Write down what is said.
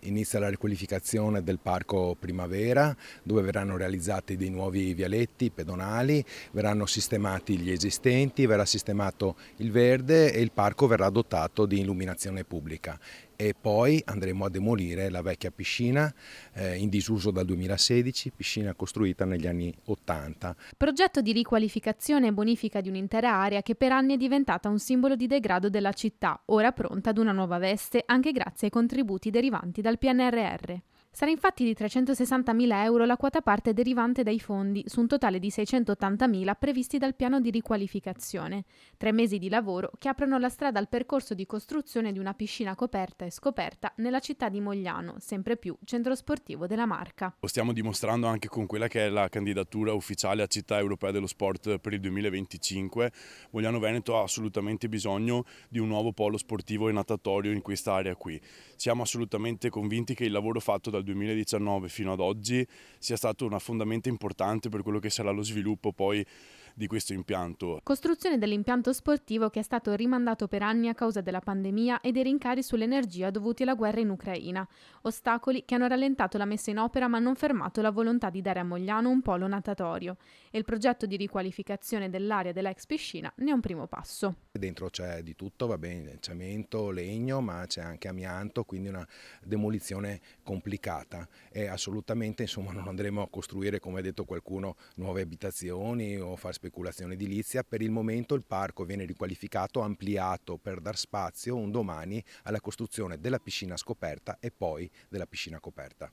Inizia la riqualificazione del Parco Primavera, dove verranno realizzati dei nuovi vialetti pedonali, verranno sistemati gli esistenti, verrà sistemato il verde e il parco verrà dotato di illuminazione pubblica. E poi andremo a demolire la vecchia piscina in disuso dal 2016, piscina costruita negli anni 80. Progetto di riqualificazione e bonifica di un'intera area che per anni è diventata un simbolo di degrado della città, ora pronta ad una nuova veste anche grazie ai contributi derivanti dal PNRR. Sarà infatti di 360.000 euro la quota parte derivante dai fondi, su un totale di 680.000 previsti dal piano di riqualificazione. 3 mesi di lavoro che aprono la strada al percorso di costruzione di una piscina coperta e scoperta nella città di Mogliano, sempre più centro sportivo della Marca. Lo stiamo dimostrando anche con quella che è la candidatura ufficiale a Città Europea dello Sport per il 2025. Mogliano Veneto ha assolutamente bisogno di un nuovo polo sportivo e natatorio in questa area qui. Siamo assolutamente convinti che il lavoro fatto dal 2019 fino ad oggi sia stato una fondamenta importante per quello che sarà lo sviluppo poi di questo impianto. Costruzione dell'impianto sportivo che è stato rimandato per anni a causa della pandemia e dei rincari sull'energia dovuti alla guerra in Ucraina. Ostacoli che hanno rallentato la messa in opera ma non fermato la volontà di dare a Mogliano un polo natatorio. E il progetto di riqualificazione dell'area dell'ex piscina ne è un primo passo. Dentro c'è di tutto, va bene, cemento, legno, ma c'è anche amianto, quindi una demolizione complicata e assolutamente insomma non andremo a costruire, come ha detto qualcuno, nuove abitazioni o fare speculazione edilizia. Per il momento il parco viene riqualificato, ampliato per dar spazio un domani alla costruzione della piscina scoperta e poi della piscina coperta.